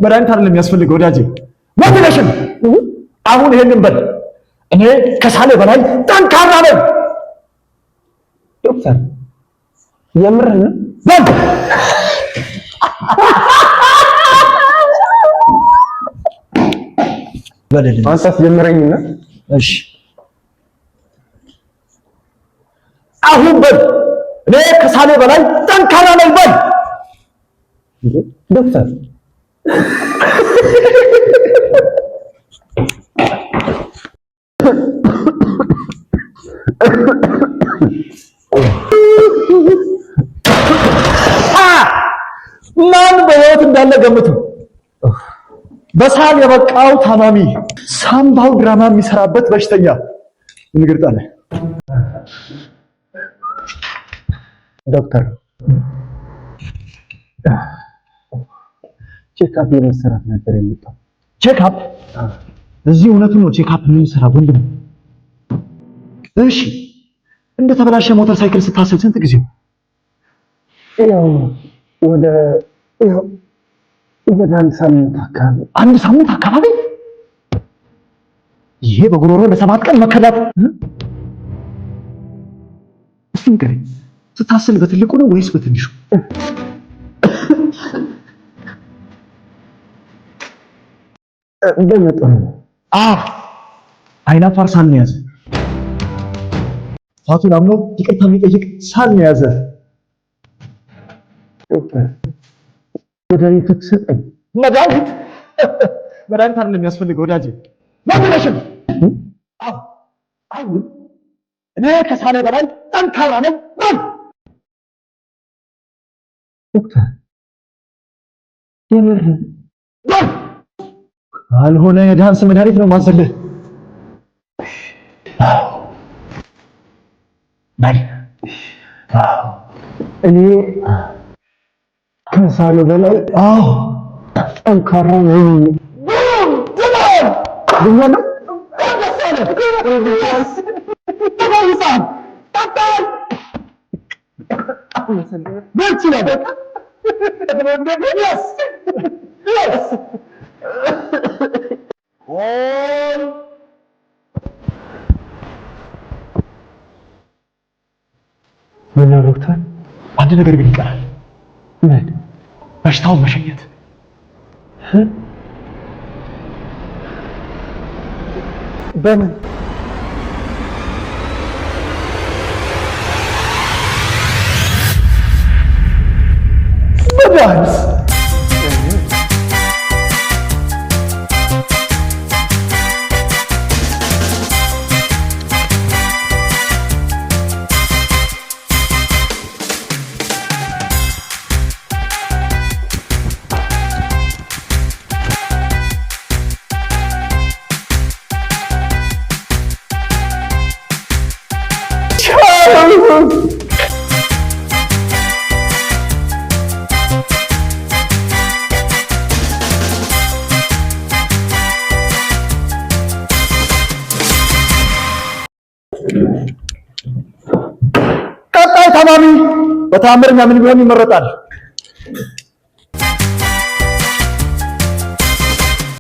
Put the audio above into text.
መድኃኒት አይደለም የሚያስፈልገው ወዳጄ፣ ሞቲቬሽን። አሁን ይሄንን በል፣ እኔ ከሳሌ በላይ ጠንካራ ነኝ። ዶክተር የምርህ ነው? በል አንተ አስጀምረኝና፣ እሺ አሁን በል፣ እኔ ከሳሌ በላይ ጠንካራ ነኝ በል። ዶክተር ማን በህይወት እንዳለ ገምቱ። በሳል የበቃው ታማሚ ሳምባው ድራማ የሚሰራበት በሽተኛ እንግርጣለን። ዶክተር ቼክአፕ የመሰራት ነበር የሚጣው። ቼክአፕ? እዚህ እውነቱን ነው ቼክአፕ የምንሰራ ወንድም። እሺ እንደ ተበላሸ ሞተር ሳይክል ስታስብ ስንት ጊዜ? ያው ወደ አንድ ሳምንት አካባቢ። አንድ ሳምንት አካባቢ? ይሄ በጉሮሮ ለ7 ቀን መከዳት። እስቲ ንገረኝ፣ ስታስል በትልቁ ነው ወይስ በትንሹ? በመጠኑ ነው። አይናፋር ሳል ነው ያዘ። ፋቱን አምኖ ይቅርታ የሚጠይቅ ሳል ነው ያዘ። መድኃኒት ትሰጠኝ? መድኃኒት አይደለም የሚያስፈልገው ወዳጄ፣ ሞቲቬሽን። አሁን እኔ ከሳሌ በላይ ጠንካራ ነኝ። ዶክተር የምር አልሆነ የዳንስ መድኃኒት ነው ማንሰልህ። እኔ ከሳሌ በላይ ጠንካራ ነኝ። ምን ነው ዶክተር? አንድ ነገር ግን ይቀራል። ምን? በሽታውን መሸኘት። በምን? በዳንስ ቀጣይ ታማሚ በተአምር ምን ቢሆን ይመረጣል?